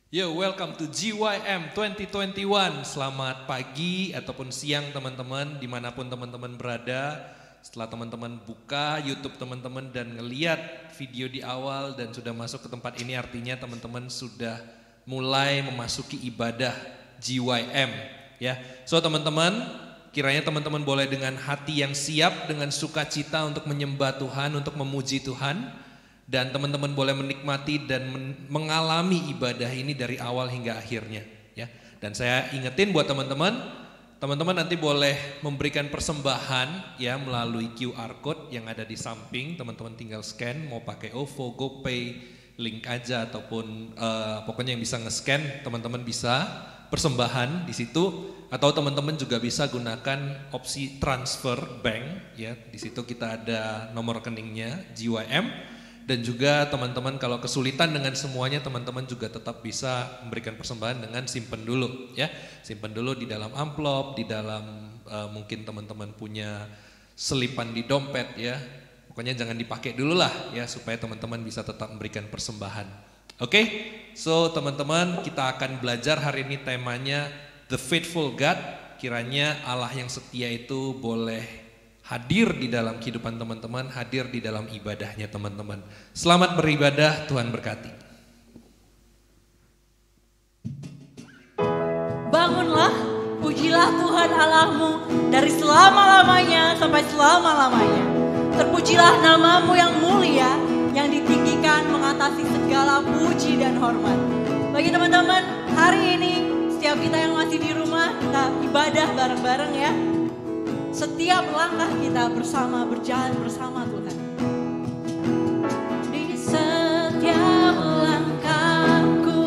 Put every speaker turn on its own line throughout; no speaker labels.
Yo, welcome to GYM 2021. Selamat pagi ataupun siang teman-teman, dimanapun teman-teman berada. Setelah teman-teman buka YouTube teman-teman dan ngeliat video di awal dan sudah masuk ke tempat ini, artinya teman-teman sudah mulai memasuki ibadah GYM. Ya, so teman-teman, kiranya teman-teman boleh dengan hati yang siap, dengan sukacita untuk menyembah Tuhan, untuk memuji Tuhan. Dan teman-teman boleh menikmati dan mengalami ibadah ini dari awal hingga akhirnya, ya. Dan saya ingetin buat teman-teman nanti boleh memberikan persembahan ya melalui QR code yang ada di samping. Teman-teman tinggal scan, mau pakai OVO, GoPay, link aja ataupun pokoknya yang bisa nge-scan, teman-teman bisa persembahan di situ. Atau teman-teman juga bisa gunakan opsi transfer bank, ya. Di situ kita ada nomor rekeningnya GYM. Dan juga teman-teman kalau kesulitan dengan semuanya, teman-teman juga tetap bisa memberikan persembahan dengan simpen dulu, ya. Simpen dulu di dalam amplop, di dalam mungkin teman-teman punya selipan di dompet, ya. Pokoknya jangan dipakai dulu lah, ya, supaya teman-teman bisa tetap memberikan persembahan. Oke, so teman-teman kita akan belajar hari ini temanya The Faithful God. Kiranya Allah yang setia itu boleh hadir di dalam kehidupan teman-teman, hadir di dalam ibadahnya teman-teman. Selamat beribadah, Tuhan berkati.
Bangunlah, pujilah Tuhan Allahmu dari selama-lamanya sampai selama-lamanya. Terpujilah namamu yang mulia, yang ditinggikan mengatasi segala puji dan hormat. Bagi teman-teman, hari ini setiap kita yang masih di rumah, kita ibadah bareng-bareng ya. Setiap langkah kita bersama, berjalan bersama Tuhan. Di setiap langkahku,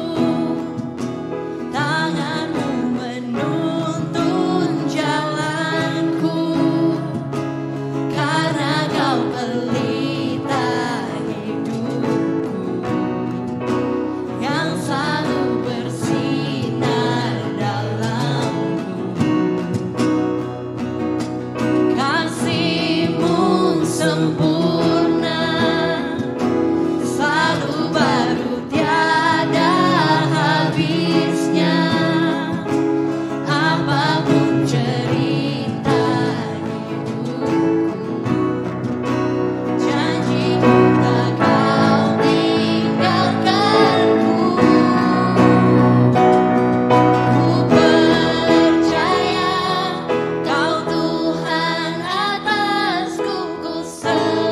tanganmu menuntun jalanku, karena kau pelita hidupku, yang selalu bersinar dalamku. Kasih-Mu sempurna, selalu baru tiada habisnya. Apapun cerita hidupku, janji-Mu tak kau tinggalkanku. Ku percaya Kau Tuhan atasku, ku serahkan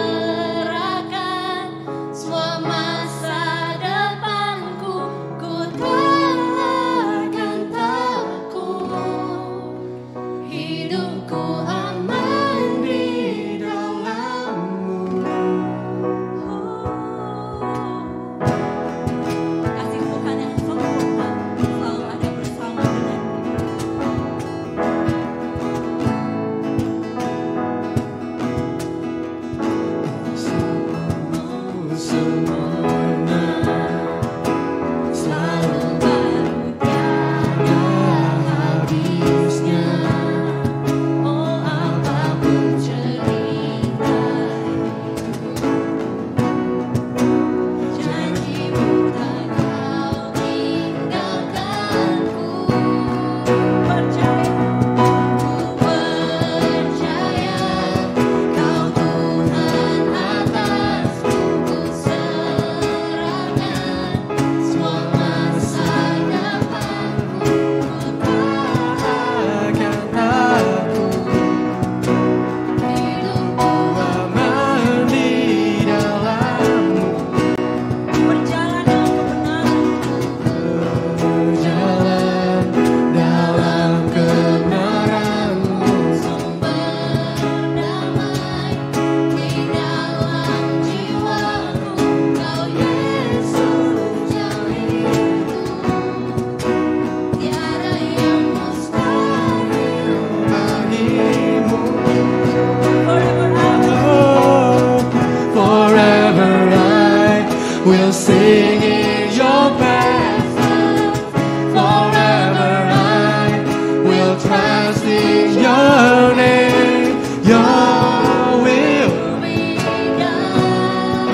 sing in your presence. Forever I will trust in your name. Your will be done.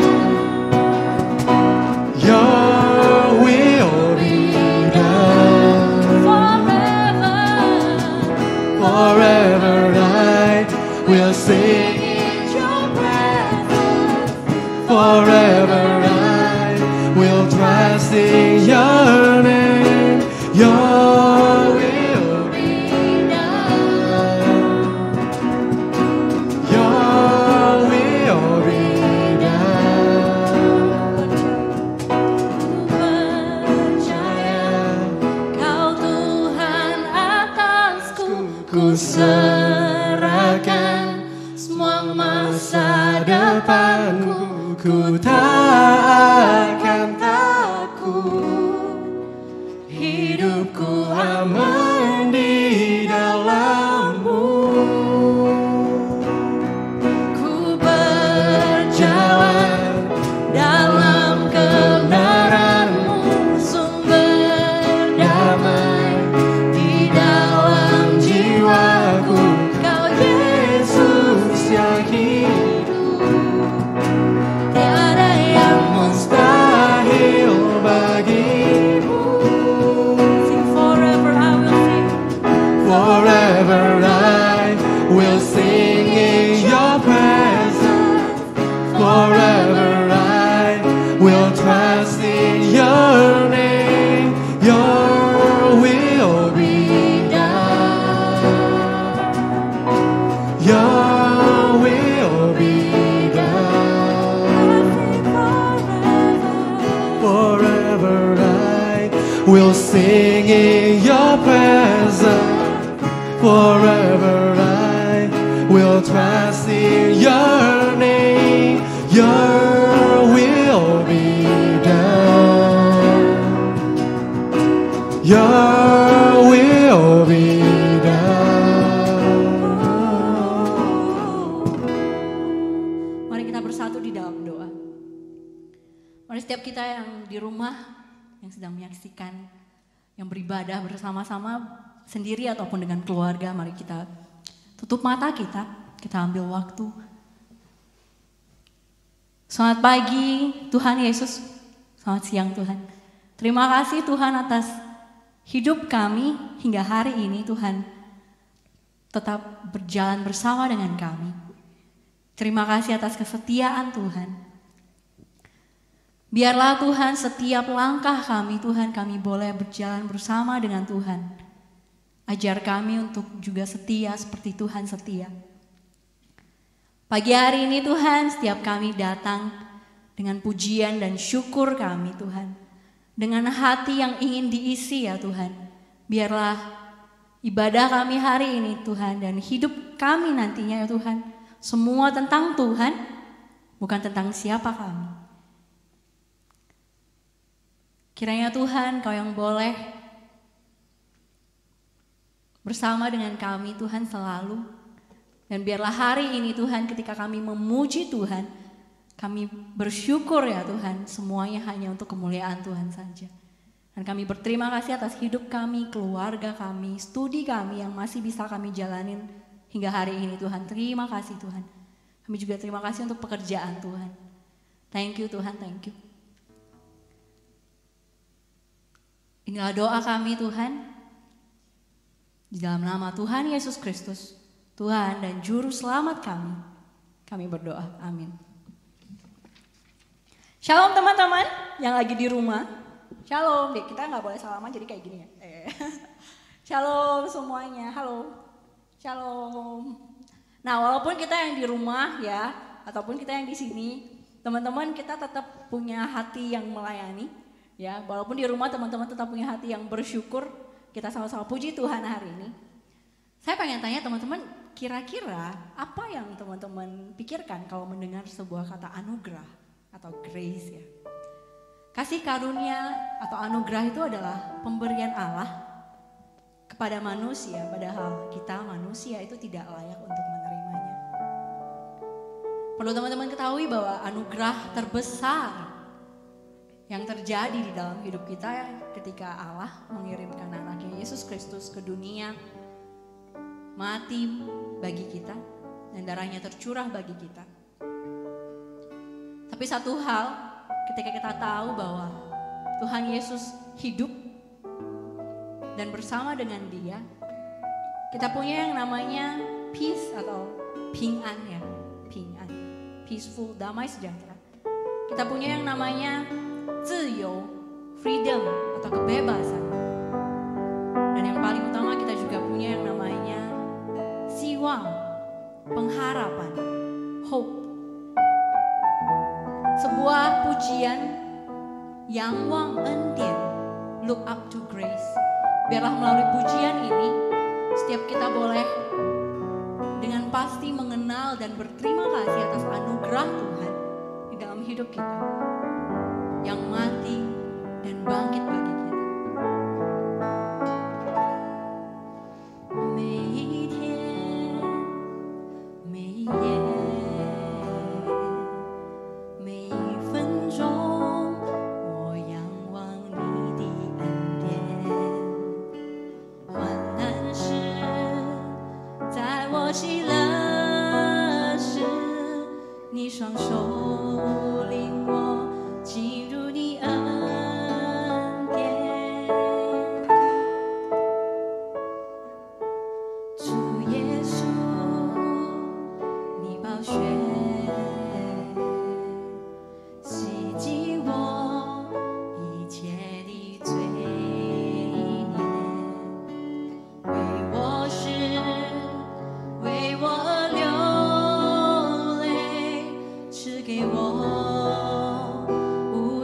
Your will be done. Forever I will sing in your presence. Forever I will trust in your name. Your will be done. Your will be done.
Percaya Kau Tuhan atasku, ku serahkan semua masa depanku.
Ku tak akan takut, hidupku aman di dalam-Mu.
Ku berjalan dalam kebenaran-Mu, sumber damai di dalam jiwaku. Kau Yesus yang hidup, tiada yang
Mustahil bagimu.
Sing forever I will sing.
Forever I will sing in your presence. Forever I will trust in your name. Your will be done. Your will be done. Forever I will sing in your presence. Forever I will trust in your name. Your will be done. Your will be done.
Mari kita bersatu di dalam doa. Mari setiap kita yang di rumah, yang sedang menyaksikan, yang beribadah bersama-sama sendiri ataupun dengan keluarga, mari kita tutup mata kita ambil waktu. Selamat pagi Tuhan Yesus, selamat siang Tuhan. Terima kasih Tuhan atas hidup kami hingga hari ini Tuhan. Tetap berjalan bersama dengan kami. Terima kasih atas kesetiaan Tuhan. Biarlah Tuhan setiap langkah kami Tuhan, kami boleh berjalan bersama dengan Tuhan. Ajar kami untuk juga setia seperti Tuhan setia. Pagi hari ini Tuhan, setiap kami datang dengan pujian dan syukur kami Tuhan. Dengan hati yang ingin diisi ya Tuhan. Biarlah ibadah kami hari ini Tuhan dan hidup kami nantinya ya Tuhan. Semua tentang Tuhan, bukan tentang siapa kami. Kiranya Tuhan Kau yang boleh bersama dengan kami Tuhan selalu. Dan biarlah hari ini Tuhan ketika kami memuji Tuhan, kami bersyukur ya Tuhan, semuanya hanya untuk kemuliaan Tuhan saja. Dan kami berterima kasih atas hidup kami, keluarga kami, studi kami yang masih bisa kami jalanin hingga hari ini Tuhan. Terima kasih Tuhan. Kami juga terima kasih untuk pekerjaan Tuhan. Thank you Tuhan, thank you. Inilah doa kami Tuhan. Di dalam nama Tuhan Yesus Kristus, Tuhan dan Juru Selamat kami berdoa. Amin. Shalom teman-teman yang lagi di rumah. Shalom, deh kita nggak boleh salaman jadi kayak gini ya. Shalom semuanya, halo. Shalom. Nah walaupun kita yang di rumah ya, ataupun kita yang di sini, teman-teman kita tetap punya hati yang melayani. Ya, walaupun di rumah teman-teman tetap punya hati yang bersyukur. Kita sama-sama puji Tuhan hari ini. Saya pengen tanya teman-teman, kira-kira apa yang teman-teman pikirkan kalau mendengar sebuah kata anugerah atau grace ya? Kasih karunia atau anugerah itu adalah pemberian Allah kepada manusia, padahal kita manusia itu tidak layak untuk menerimanya. Perlu teman-teman ketahui bahwa anugerah terbesar yang terjadi di dalam hidup kita ketika Allah mengirimkan anaknya Yesus Kristus ke dunia, mati bagi kita dan darahnya tercurah bagi kita. Tapi satu hal, ketika kita tahu bahwa Tuhan Yesus hidup dan bersama dengan Dia, kita punya yang namanya peace atau ping-an ya, ping-an, peaceful, damai sejahtera. Kita punya yang namanya 自由 freedom atau kebebasan. Dan yang paling utama kita juga punya yang namanya 希望 pengharapan, hope. Sebuah pujian yang wang endian, look up to grace. Biarlah melalui pujian ini setiap kita boleh dengan pasti mengenal dan berterima kasih atas anugerah Tuhan di dalam hidup kita yang mati dan bangkit bagi kita. 每一天，每一夜，每一分钟，我仰望你的恩典。患难时，在我喜乐时，你双手领我进入你恩典。主耶稣，你宝血洗净我一切的罪孽，为我死，为我流泪，赐给我无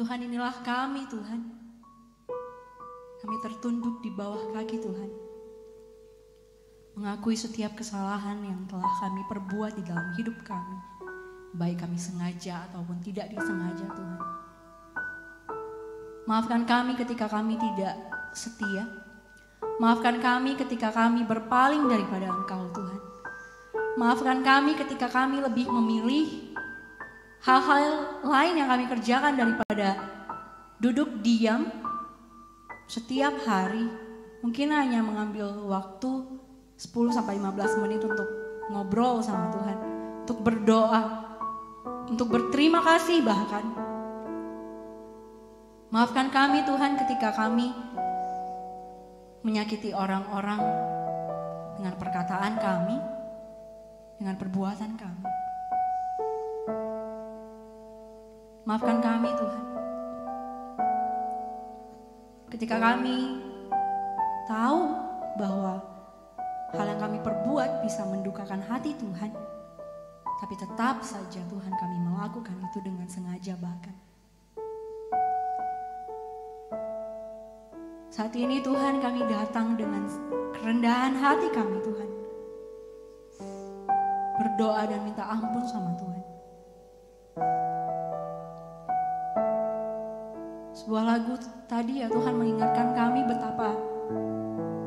Tuhan, inilah kami Tuhan. Kami tertunduk di bawah kaki Tuhan. Mengakui setiap kesalahan yang telah kami perbuat di dalam hidup kami. Baik kami sengaja ataupun tidak disengaja Tuhan. Maafkan kami ketika kami tidak setia. Maafkan kami ketika kami berpaling daripada Engkau Tuhan. Maafkan kami ketika kami lebih memilih hal-hal lain yang kami kerjakan daripada duduk diam setiap hari. Mungkin hanya mengambil waktu 10-15 menit untuk ngobrol sama Tuhan. Untuk berdoa. Untuk berterima kasih bahkan. Maafkan kami Tuhan ketika kami menyakiti orang-orang dengan perkataan kami, dengan perbuatan kami. Maafkan kami Tuhan. Ketika kami tahu bahwa hal yang kami perbuat bisa mendukakan hati Tuhan, tapi tetap saja Tuhan kami melakukan itu dengan sengaja bahkan. Saat ini Tuhan kami datang dengan kerendahan hati kami Tuhan. Berdoa dan minta ampun sama Tuhan. Sebuah lagu tadi ya Tuhan mengingatkan kami betapa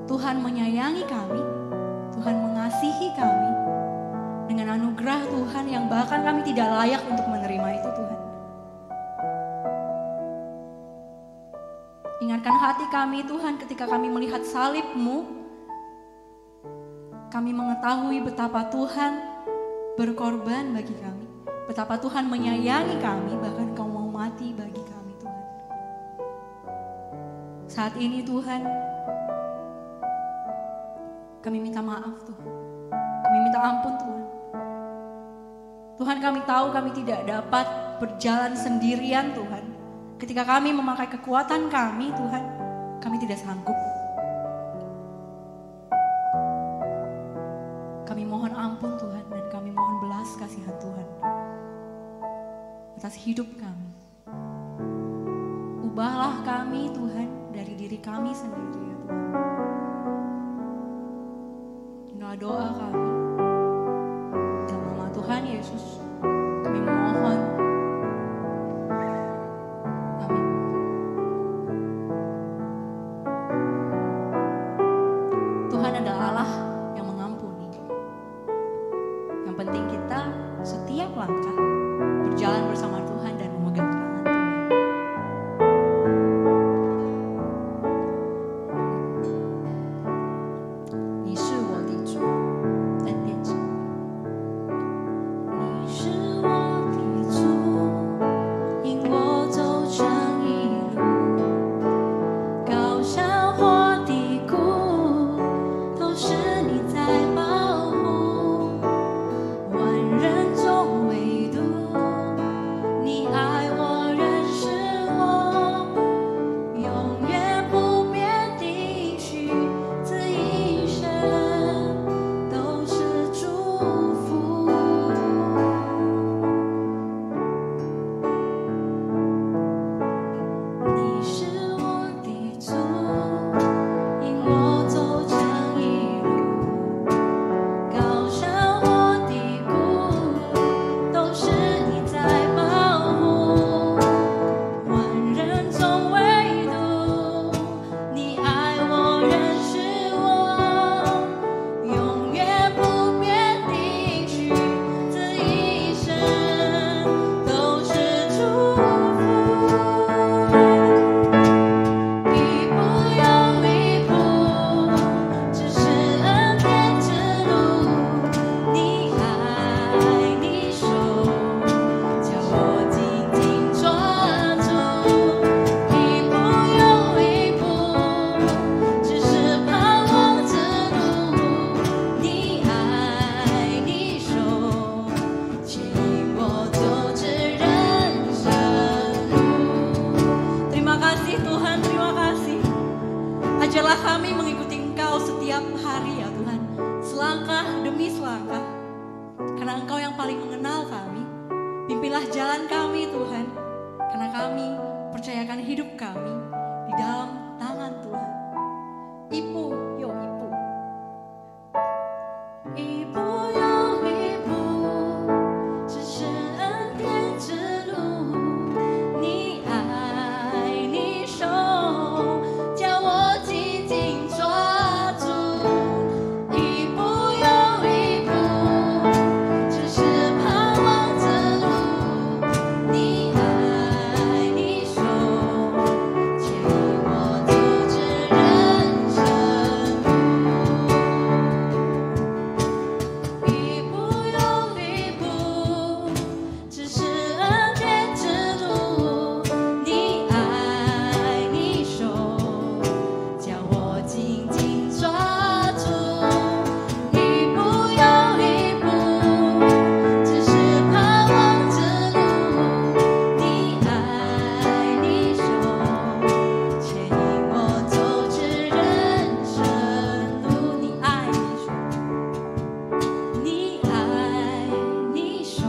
Tuhan menyayangi kami. Tuhan mengasihi kami. Dengan anugerah Tuhan yang bahkan kami tidak layak untuk menerima itu Tuhan. Ingatkan hati kami Tuhan ketika kami melihat salib-Mu. Kami mengetahui betapa Tuhan berkorban bagi kami. Betapa Tuhan menyayangi kami, bahkan Kau mau mati bagi kami Tuhan. Saat ini Tuhan, kami minta maaf Tuhan. Kami minta ampun Tuhan. Tuhan kami tahu kami tidak dapat berjalan sendirian Tuhan. Ketika kami memakai kekuatan kami Tuhan, kami tidak sanggup. Kami mohon ampun Tuhan dan kami mohon belas kasihan Tuhan atas hidup kami. Ubahlah kami Tuhan dari diri kami sendiri ya Tuhan. Inilah doa kami. Dalam nama Tuhan Yesus kami memohon. Tuhan adalah Allah yang mengampuni. Yang penting kita setiap langkah berjalan bersama Tuhan dan memegang tangan Tuhan. Ni是我的主，恩典主。你是我的主。percayakan hidup kami di dalam tangan Tuhan. Ibu, yo ibu. Ibu yo ibu，这是恩典之路，你爱你手将我紧紧抓住。一步又一步，只是盼望之路，你爱你手牵引我走至人生路。一步又一步，只是恩典之路，你爱你手将我紧紧抓住。一步又一步，只是盼望之路，你爱你手牵引我走至人生路。你爱你手，你爱你手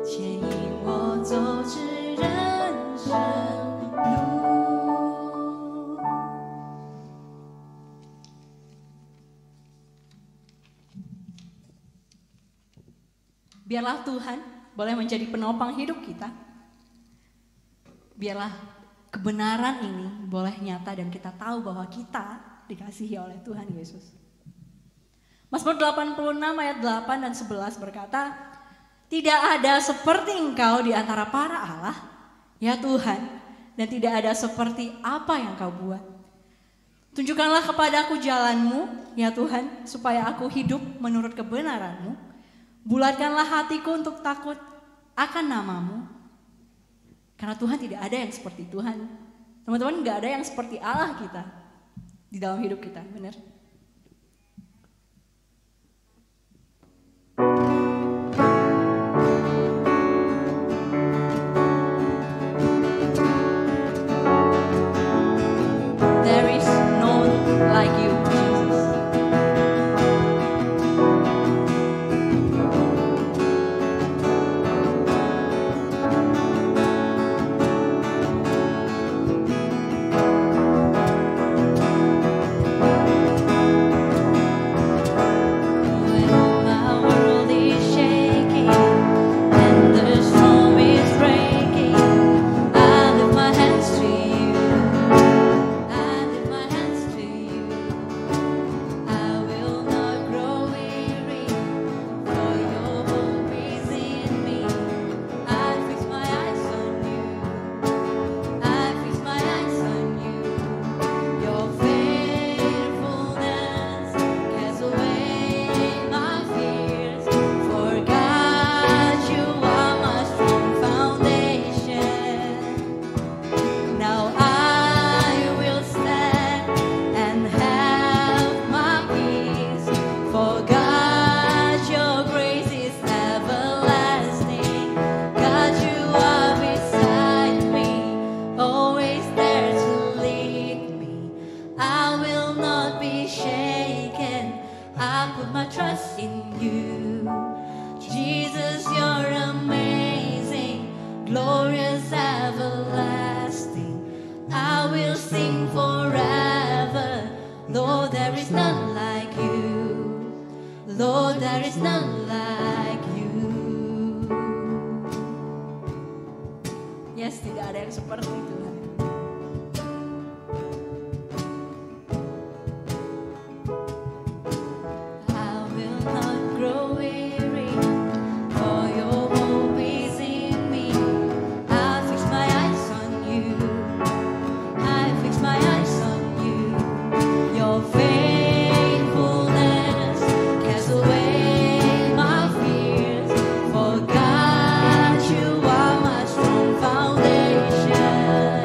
牵引我走至人生路。Biarlah Tuhan boleh menjadi penopang hidup kita. Biarlah kebenaran ini boleh nyata dan kita tahu bahwa kita dikasihi oleh Tuhan Yesus. Mazmur 86 ayat 8 dan 11 berkata, tidak ada seperti Engkau di antara para Allah, ya Tuhan, dan tidak ada seperti apa yang Kau buat. Tunjukkanlah kepadaku jalan-Mu, ya Tuhan, supaya aku hidup menurut kebenaran-Mu. Bulatkanlah hatiku untuk takut akan nama-Mu. Karena Tuhan tidak ada yang seperti Tuhan. Teman-teman, gak ada yang seperti Allah kita di dalam hidup kita, benar? There is no one like you, Jesus. When my world is shaking and the storm is breaking, I lift my hands to you. I lift my hands to you. I will not grow weary, for your hope is in me. I fix my eyes on you. I fix my eyes on you. Your faithfulness casts away my fears. For God, you are my strong foundation. Now I will stand and have my peace. For God, your grace is everlasting. God, you are beside me, always there to lead me. I will not be shaken. I put my trust in you. Jesus, you're amazing, glorious, everlasting. I will sing forever. Lord, there is none like you. Lord, there is none like you. Yes, tidak ada yang seperti Tuhan. I will not grow weary, for your hope is in me. I fix my eyes on you. I fix my eyes on you. Your faithfulness casts away my fears. For God, you are my strong foundation.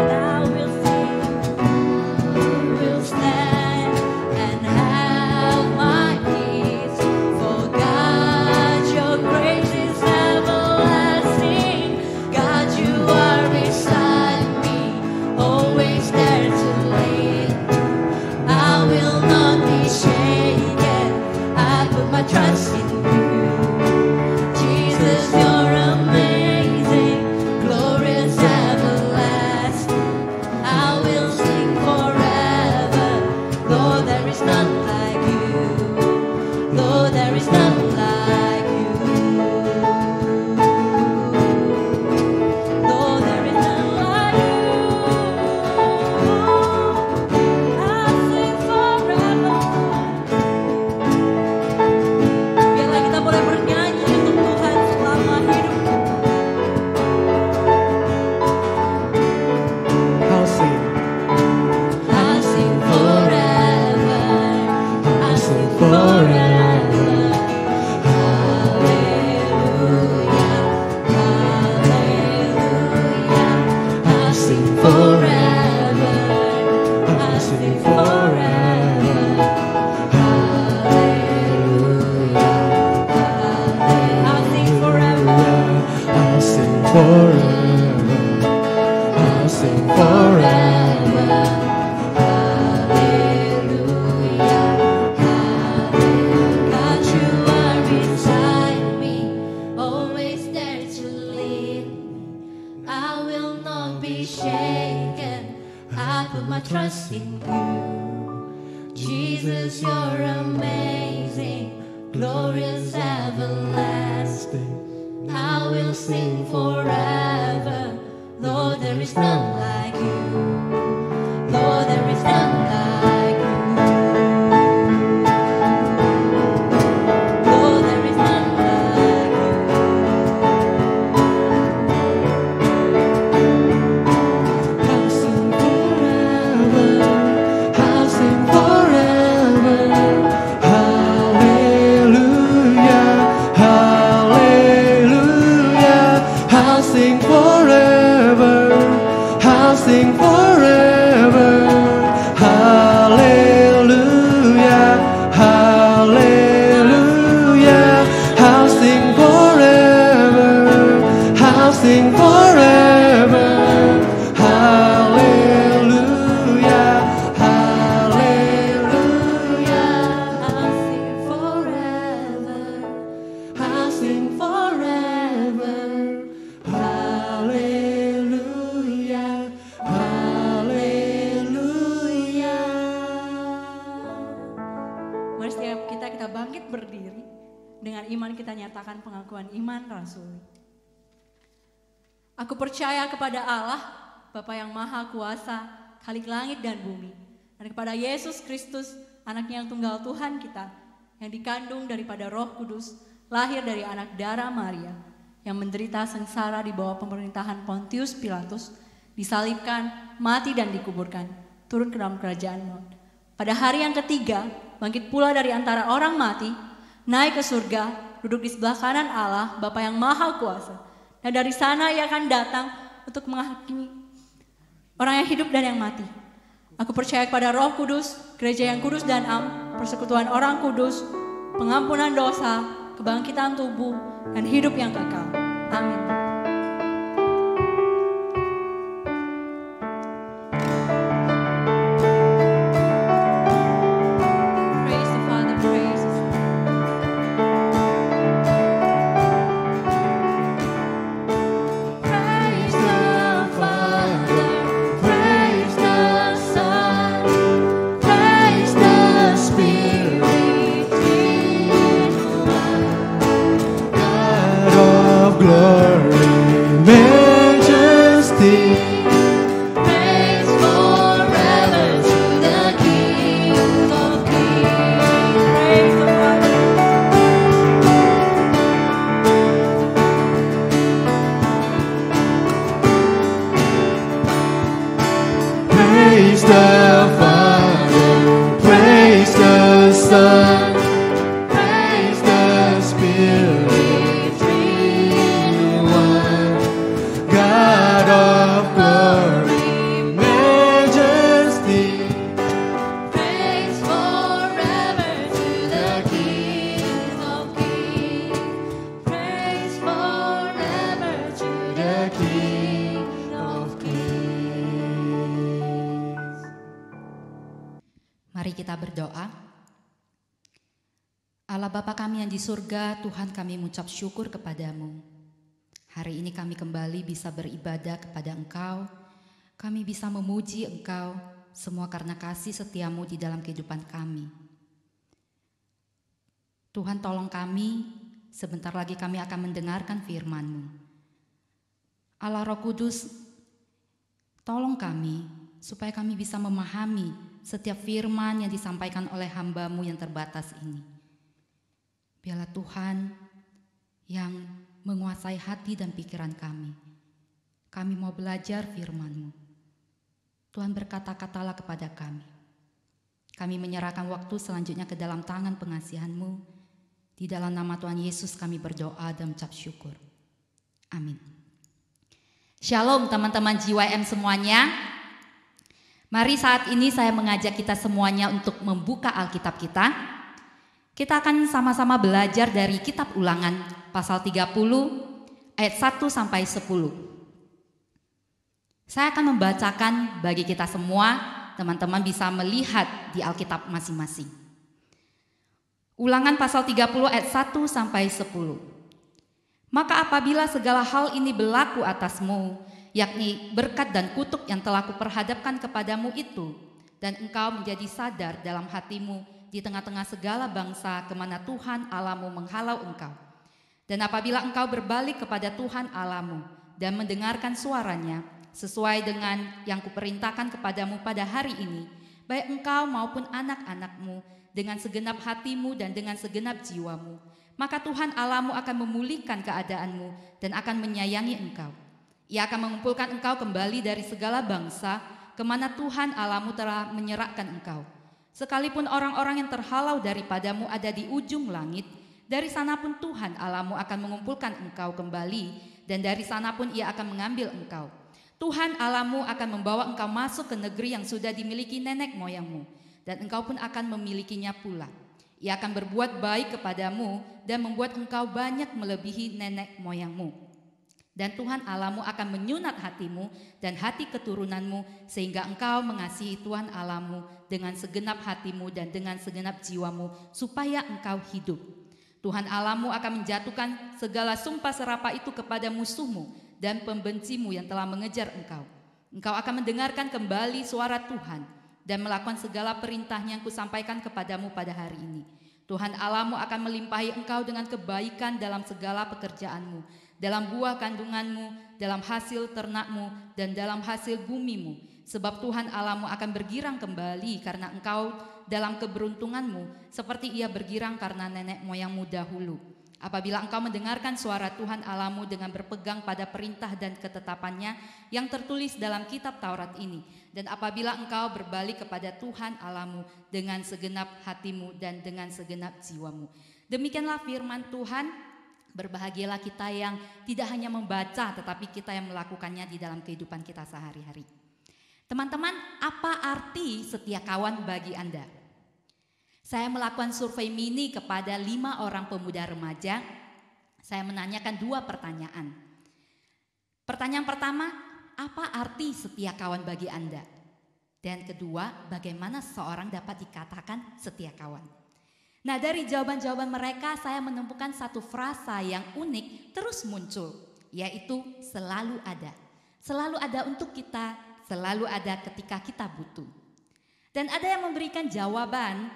sing forever.
Hallelujah, hallelujah. God, you are beside me, always there to lead me. I will not be shaken. I put my trust in you. Jesus, you're amazing, glorious, everlasting. I will sing forever. Lord, there is none like you. Lord, there is none like you. Lord, there is none like you.
I'll sing forever. I'll sing forever. Hallelujah, hallelujah. I'll sing forever. I'll sing forever. Hallelujah, hallelujah. I'll sing forever. I'll sing forever. Hallelujah, hallelujah.
I'll sing forever.
I'll sing forever. Hallelujah, hallelujah.
Mari setiap kita bangkit berdiri. Dengan iman kita nyatakan pengakuan iman rasuli. Aku percaya kepada Allah, Bapa yang Maha Kuasa, Khalik langit dan bumi. Dan kepada Yesus Kristus, anaknya yang tunggal Tuhan kita, yang dikandung daripada Roh Kudus, lahir dari anak darah Maria, yang menderita sengsara di bawah pemerintahan Pontius Pilatus, disalibkan, mati dan dikuburkan, turun ke dalam kerajaan maut. Pada hari yang ketiga, bangkit pula dari antara orang mati, naik ke surga, duduk di sebelah kanan Allah, Bapa yang Maha Kuasa. Dan dari sana ia akan datang untuk menghakimi orang yang hidup dan yang mati. Aku percaya kepada Roh Kudus, gereja yang kudus dan am, persekutuan orang kudus, pengampunan dosa, kebangkitan tubuh, dan hidup yang kekal. Amin. Praise the Father, praise the Son. Praise the Father, praise the Son, praise the Spirit in one.
God of glory, majesty,
Praise forever to the King of Kings. Praise the Father.
praise the Father, praise the Son, praise the Spirit in one. God of glory, majesty,
Praise forever to the King of Kings. Praise forever to the King of Kings.
Mari kita berdoa. Allah Bapa kami yang di surga, Tuhan kami mengucap syukur kepadamu. Hari ini kami kembali bisa beribadah kepada Engkau. Kami bisa memuji Engkau, semua karena kasih setiamu di dalam kehidupan kami. Tuhan tolong kami, sebentar lagi kami akan mendengarkan firman-Mu. Allah Roh Kudus, tolong kami supaya kami bisa memahami setiap firman yang disampaikan oleh hamba-Mu yang terbatas ini. Biarlah Tuhan yang menguasai hati dan pikiran kami. Kami mau belajar firman-Mu. Tuhan berkata-katalah kepada kami. Kami menyerahkan waktu selanjutnya ke dalam tangan pengasihan-Mu. Di dalam nama Tuhan Yesus kami berdoa dan mengucap syukur. Amin. Shalom teman-teman JYM semuanya. Mari saat ini saya mengajak kita semuanya untuk membuka Alkitab kita. Kita akan sama-sama belajar dari kitab Ulangan pasal 30 ayat 1 sampai 10. Saya akan membacakan bagi kita semua, teman-teman bisa melihat di Alkitab masing-masing. Ulangan pasal 30 ayat 1 sampai 10. Maka apabila segala hal ini berlaku atasmu, yakni berkat dan kutuk yang telah kuperhadapkan kepadamu itu, dan engkau menjadi sadar dalam hatimu di tengah-tengah segala bangsa kemana Tuhan Allahmu menghalau engkau. Dan apabila engkau berbalik kepada Tuhan Allahmu dan mendengarkan suaranya, sesuai dengan yang kuperintahkan kepadamu pada hari ini, baik engkau maupun anak-anakmu, dengan segenap hatimu dan dengan segenap jiwamu, maka Tuhan Allahmu akan memulihkan keadaanmu dan akan menyayangi engkau. Ia akan mengumpulkan engkau kembali dari segala bangsa kemana Tuhan Allahmu telah menyerahkan engkau. Sekalipun orang-orang yang terhalau daripadamu ada di ujung langit, dari sana pun Tuhan Allahmu akan mengumpulkan engkau kembali, dan dari sana pun Ia akan mengambil engkau. Tuhan Allahmu akan membawa engkau masuk ke negeri yang sudah dimiliki nenek moyangmu, dan engkau pun akan memilikinya pula. Ia akan berbuat baik kepadamu dan membuat engkau banyak melebihi nenek moyangmu. Dan Tuhan Allahmu akan menyunat hatimu dan hati keturunanmu, sehingga engkau mengasihi Tuhan Allahmu dengan segenap hatimu dan dengan segenap jiwamu, supaya engkau hidup. Tuhan Allahmu akan menjatuhkan segala sumpah serapah itu kepada musuhmu dan pembencimu yang telah mengejar engkau. Engkau akan mendengarkan kembali suara Tuhan dan melakukan segala perintahnya yang kusampaikan kepadamu pada hari ini. Tuhan Allahmu akan melimpahi engkau dengan kebaikan dalam segala pekerjaanmu, dalam buah kandunganmu, dalam hasil ternakmu, dan dalam hasil bumimu. Sebab Tuhan Allahmu akan bergirang kembali karena engkau dalam keberuntunganmu, seperti Ia bergirang karena nenek moyangmu dahulu. Apabila engkau mendengarkan suara Tuhan Allahmu dengan berpegang pada perintah dan ketetapannya yang tertulis dalam kitab Taurat ini, dan apabila engkau berbalik kepada Tuhan Allahmu dengan segenap hatimu dan dengan segenap jiwamu. Demikianlah firman Tuhan. Berbahagialah kita yang tidak hanya membaca, tetapi kita yang melakukannya di dalam kehidupan kita sehari-hari. Teman-teman, apa arti setia kawan bagi Anda? Saya melakukan survei mini kepada 5 orang pemuda remaja. Saya menanyakan 2 pertanyaan. Pertanyaan pertama, apa arti setia kawan bagi Anda? Dan kedua, bagaimana seseorang dapat dikatakan setia kawan? Nah, dari jawaban-jawaban mereka saya menemukan satu frasa yang unik terus muncul, yaitu selalu ada. Selalu ada untuk kita, selalu ada ketika kita butuh. Dan ada yang memberikan jawaban,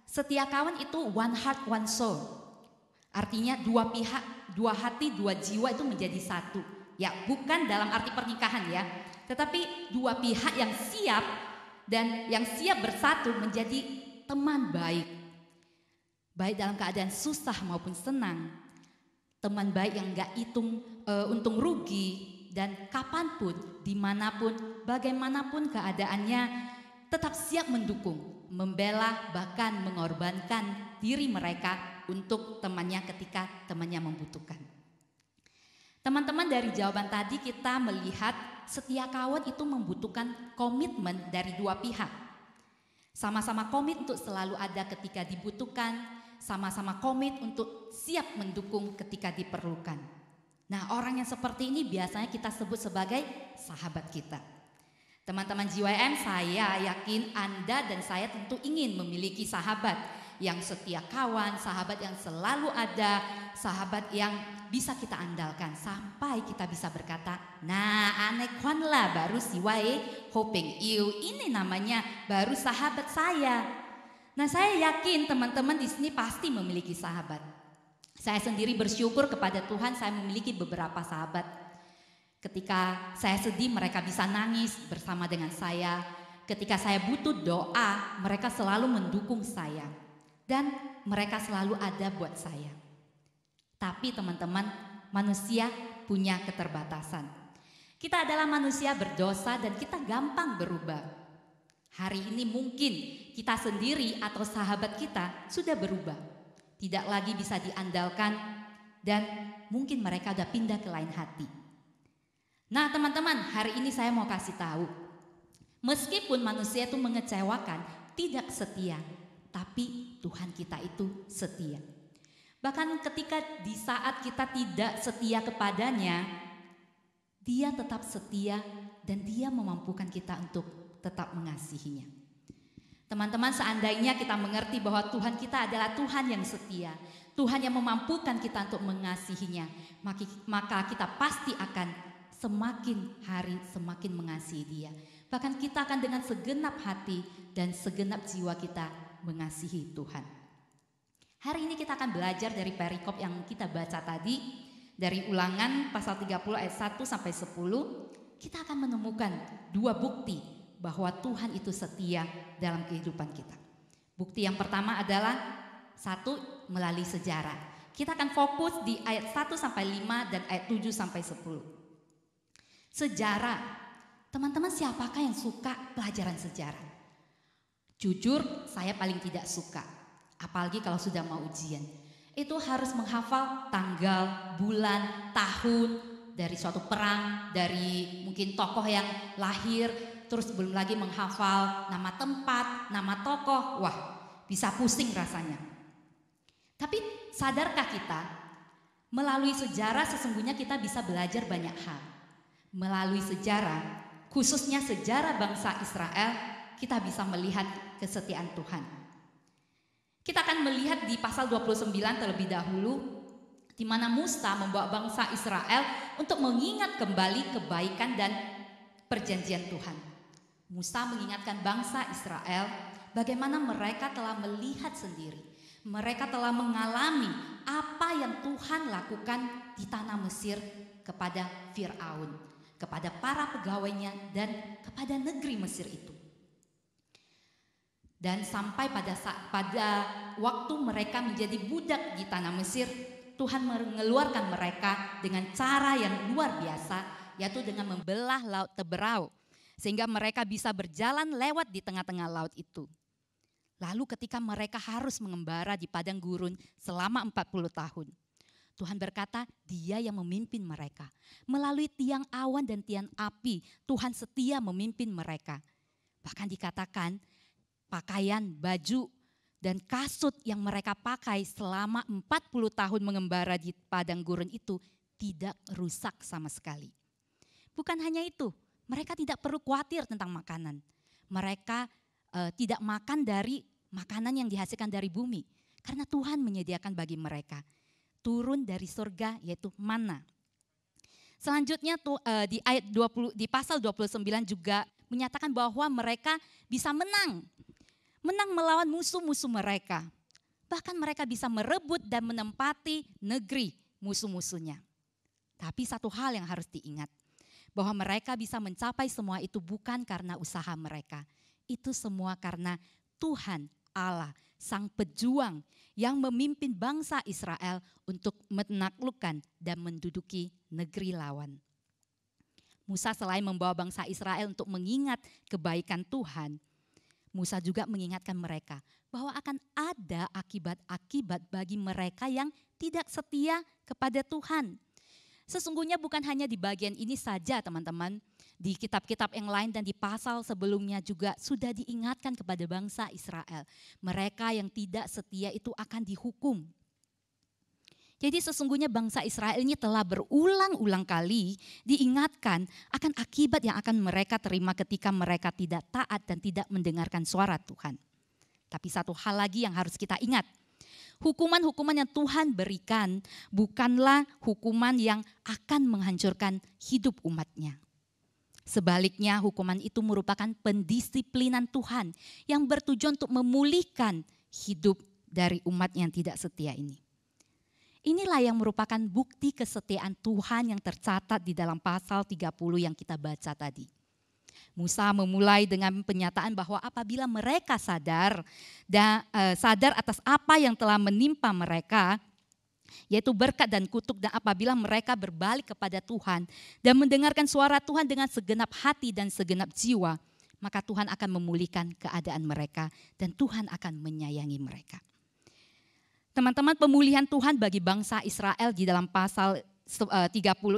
setia kawan itu one heart, one soul. Artinya 2 pihak, 2 hati, 2 jiwa itu menjadi satu. Ya, bukan dalam arti pernikahan ya, tetapi 2 pihak yang siap dan yang siap bersatu menjadi teman baik. Baik dalam keadaan susah maupun senang. Teman baik yang gak hitung untung rugi, dan kapanpun, dimanapun, bagaimanapun keadaannya, tetap siap mendukung, membela, bahkan mengorbankan diri mereka untuk temannya ketika temannya membutuhkan. Teman-teman, dari jawaban tadi kita melihat setia kawan itu membutuhkan komitmen dari 2 pihak. Sama-sama komit untuk selalu ada ketika dibutuhkan, sama-sama komit untuk siap mendukung ketika diperlukan. Nah, orang yang seperti ini biasanya kita sebut sebagai sahabat kita. Teman-teman JYM, saya yakin Anda dan saya tentu ingin memiliki sahabat yang setia kawan, sahabat yang selalu ada, sahabat yang bisa kita andalkan sampai kita bisa berkata, nah anekwan lah baru si wae hoping you, ini namanya baru sahabat saya. Nah, saya yakin teman-teman di sini pasti memiliki sahabat. Saya sendiri bersyukur kepada Tuhan, saya memiliki beberapa sahabat. Ketika saya sedih, mereka bisa nangis bersama dengan saya. Ketika saya butuh doa, mereka selalu mendukung saya. Dan mereka selalu ada buat saya. Tapi teman-teman, manusia punya keterbatasan. Kita adalah manusia berdosa dan kita gampang berubah. Hari ini mungkin kita sendiri atau sahabat kita sudah berubah. Tidak lagi bisa diandalkan dan mungkin mereka sudah pindah ke lain hati. Nah teman-teman, hari ini saya mau kasih tahu. Meskipun manusia itu mengecewakan, tidak setia, tapi Tuhan kita itu setia. Bahkan ketika di saat kita tidak setia kepadanya, Dia tetap setia dan Dia memampukan kita untuk tetap mengasihinya. Teman-teman, seandainya kita mengerti bahwa Tuhan kita adalah Tuhan yang setia, Tuhan yang memampukan kita untuk mengasihinya, maka kita pasti akan semakin hari semakin mengasihi Dia. Bahkan kita akan dengan segenap hati dan segenap jiwa kita mengasihi Tuhan. Hari ini kita akan belajar dari perikop yang kita baca tadi, dari Ulangan pasal 30 ayat 1 sampai 10. Kita akan menemukan dua bukti bahwa Tuhan itu setia dalam kehidupan kita. Bukti yang pertama adalah satu, melalui sejarah. Kita akan fokus di ayat 1 sampai 5 dan ayat 7 sampai 10. Sejarah. Teman-teman, siapakah yang suka pelajaran sejarah? Jujur, saya paling tidak suka. Apalagi kalau sudah mau ujian. Itu harus menghafal tanggal, bulan, tahun dari suatu perang, dari mungkin tokoh yang lahir, terus belum lagi menghafal nama tempat, nama tokoh. Wah, bisa pusing rasanya. Tapi sadarkah kita, melalui sejarah sesungguhnya kita bisa belajar banyak hal. Melalui sejarah, khususnya sejarah bangsa Israel, kita bisa melihat kesetiaan Tuhan. Kita akan melihat di pasal 29 terlebih dahulu, di mana Musa membawa bangsa Israel untuk mengingat kembali kebaikan dan perjanjian Tuhan. Musa mengingatkan bangsa Israel bagaimana mereka telah melihat sendiri. Mereka telah mengalami apa yang Tuhan lakukan di tanah Mesir kepada Fir'aun, kepada para pegawainya dan kepada negeri Mesir itu. Dan sampai pada waktu mereka menjadi budak di tanah Mesir, Tuhan mengeluarkan mereka dengan cara yang luar biasa, yaitu dengan membelah laut Teberau, sehingga mereka bisa berjalan lewat di tengah-tengah laut itu. Lalu ketika mereka harus mengembara di padang gurun selama 40 tahun, Tuhan berkata, Dia yang memimpin mereka. Melalui tiang awan dan tiang api, Tuhan setia memimpin mereka. Bahkan dikatakan, pakaian, baju, dan kasut yang mereka pakai selama 40 tahun mengembara di padang gurun itu tidak rusak sama sekali. Bukan hanya itu, mereka tidak perlu khawatir tentang makanan. Mereka tidak makan dari makanan yang dihasilkan dari bumi, karena Tuhan menyediakan bagi mereka. Turun dari surga, yaitu mana. Selanjutnya di ayat 20, di pasal 29 juga menyatakan bahwa mereka bisa menang melawan musuh-musuh mereka. Bahkan mereka bisa merebut dan menempati negeri musuh-musuhnya. Tapi satu hal yang harus diingat, bahwa mereka bisa mencapai semua itu bukan karena usaha mereka. Itu semua karena Tuhan Allah, Sang Pejuang yang memimpin bangsa Israel untuk menaklukkan dan menduduki negeri lawan. Musa selain membawa bangsa Israel untuk mengingat kebaikan Tuhan, Musa juga mengingatkan mereka bahwa akan ada akibat-akibat bagi mereka yang tidak setia kepada Tuhan. Sesungguhnya bukan hanya di bagian ini saja teman-teman. Di kitab-kitab yang lain dan di pasal sebelumnya juga sudah diingatkan kepada bangsa Israel. Mereka yang tidak setia itu akan dihukum. Jadi sesungguhnya bangsa Israel ini telah berulang-ulang kali diingatkan akan akibat yang akan mereka terima ketika mereka tidak taat dan tidak mendengarkan suara Tuhan. Tapi satu hal lagi yang harus kita ingat. Hukuman-hukuman yang Tuhan berikan bukanlah hukuman yang akan menghancurkan hidup umatnya. Sebaliknya hukuman itu merupakan pendisiplinan Tuhan yang bertujuan untuk memulihkan hidup dari umat yang tidak setia ini. Inilah yang merupakan bukti kesetiaan Tuhan yang tercatat di dalam pasal 30 yang kita baca tadi. Musa memulai dengan pernyataan bahwa apabila mereka sadar atas apa yang telah menimpa mereka, yaitu berkat dan kutuk, dan apabila mereka berbalik kepada Tuhan dan mendengarkan suara Tuhan dengan segenap hati dan segenap jiwa, maka Tuhan akan memulihkan keadaan mereka dan Tuhan akan menyayangi mereka. Teman-teman, pemulihan Tuhan bagi bangsa Israel di dalam pasal 30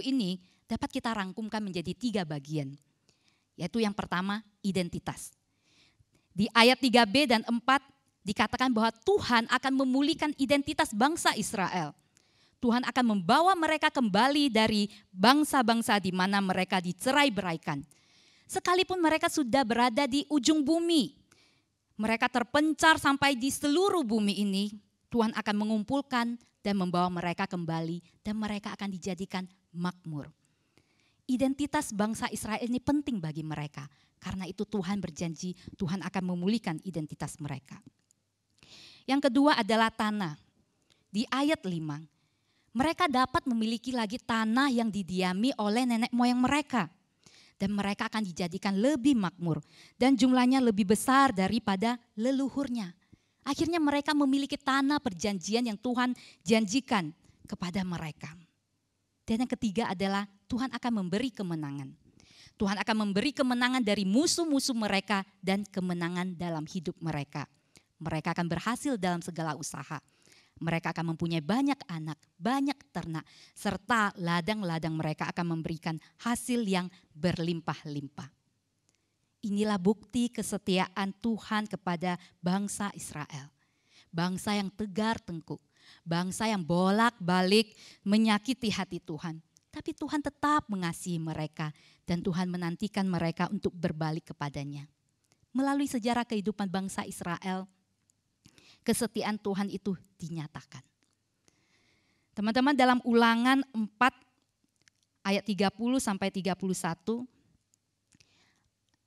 ini dapat kita rangkumkan menjadi 3 bagian. Yaitu yang pertama, identitas. Di ayat 3b dan 4 dikatakan bahwa Tuhan akan memulihkan identitas bangsa Israel. Tuhan akan membawa mereka kembali dari bangsa-bangsa di mana mereka dicerai-beraikan. Sekalipun mereka sudah berada di ujung bumi, mereka terpencar sampai di seluruh bumi ini, Tuhan akan mengumpulkan dan membawa mereka kembali dan mereka akan dijadikan makmur. Identitas bangsa Israel ini penting bagi mereka. Karena itu Tuhan berjanji Tuhan akan memulihkan identitas mereka. Yang kedua adalah tanah. Di ayat 5, mereka dapat memiliki lagi tanah yang didiami oleh nenek moyang mereka. Dan mereka akan dijadikan lebih makmur dan jumlahnya lebih besar daripada leluhurnya. Akhirnya mereka memiliki tanah perjanjian yang Tuhan janjikan kepada mereka. Dan yang ketiga adalah Tuhan akan memberi kemenangan. Tuhan akan memberi kemenangan dari musuh-musuh mereka dan kemenangan dalam hidup mereka. Mereka akan berhasil dalam segala usaha. Mereka akan mempunyai banyak anak, banyak ternak, serta ladang-ladang mereka akan memberikan hasil yang berlimpah-limpah. Inilah bukti kesetiaan Tuhan kepada bangsa Israel. Bangsa yang tegar tengkuk, bangsa yang bolak-balik menyakiti hati Tuhan. Tapi Tuhan tetap mengasihi mereka dan Tuhan menantikan mereka untuk berbalik kepadanya. Melalui sejarah kehidupan bangsa Israel, kesetiaan Tuhan itu dinyatakan. Teman-teman, dalam Ulangan 4 ayat 30 sampai 31,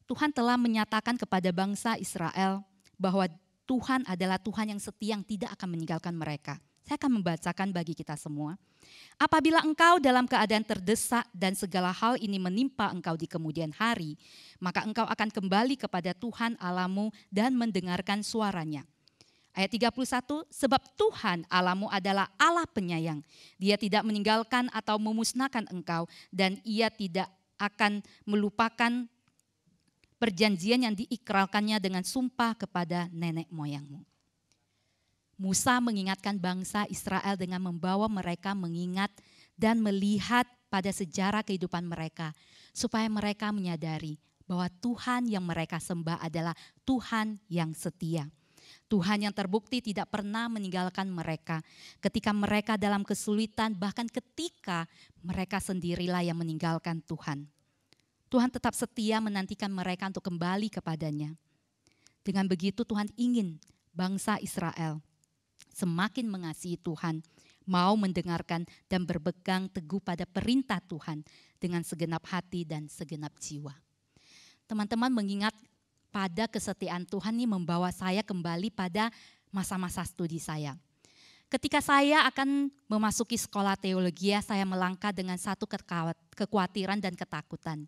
Tuhan telah menyatakan kepada bangsa Israel bahwa Tuhan adalah Tuhan yang setia yang tidak akan meninggalkan mereka. Saya akan membacakan bagi kita semua. Apabila engkau dalam keadaan terdesak dan segala hal ini menimpa engkau di kemudian hari, maka engkau akan kembali kepada Tuhan Allahmu dan mendengarkan suaranya. Ayat 31, sebab Tuhan Allahmu adalah Allah penyayang. Dia tidak meninggalkan atau memusnahkan engkau dan ia tidak akan melupakan perjanjian yang diikrarkannya dengan sumpah kepada nenek moyangmu. Musa mengingatkan bangsa Israel dengan membawa mereka mengingat dan melihat pada sejarah kehidupan mereka. Supaya mereka menyadari bahwa Tuhan yang mereka sembah adalah Tuhan yang setia. Tuhan yang terbukti tidak pernah meninggalkan mereka ketika mereka dalam kesulitan, bahkan ketika mereka sendirilah yang meninggalkan Tuhan. Tuhan tetap setia menantikan mereka untuk kembali kepadanya. Dengan begitu Tuhan ingin bangsa Israel semakin mengasihi Tuhan, mau mendengarkan dan berpegang teguh pada perintah Tuhan dengan segenap hati dan segenap jiwa. Teman-teman, mengingat pada kesetiaan Tuhan ini membawa saya kembali pada masa-masa studi saya. Ketika saya akan memasuki sekolah teologi, saya melangkah dengan satu kekhawatiran dan ketakutan.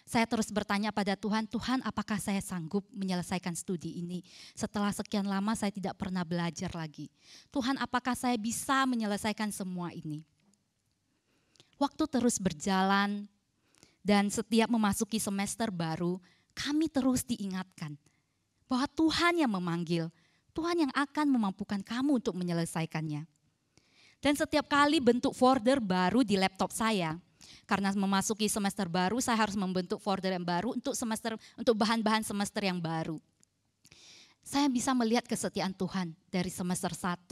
Saya terus bertanya pada Tuhan, Tuhan apakah saya sanggup menyelesaikan studi ini? Setelah sekian lama saya tidak pernah belajar lagi. Tuhan apakah saya bisa menyelesaikan semua ini? Waktu terus berjalan dan setiap memasuki semester baru, kami terus diingatkan bahwa Tuhan yang memanggil, Tuhan yang akan memampukan kamu untuk menyelesaikannya. Dan setiap kali bentuk folder baru di laptop saya, karena memasuki semester baru, saya harus membentuk folder yang baru untuk bahan-bahan semester yang baru. Saya bisa melihat kesetiaan Tuhan dari semester 1,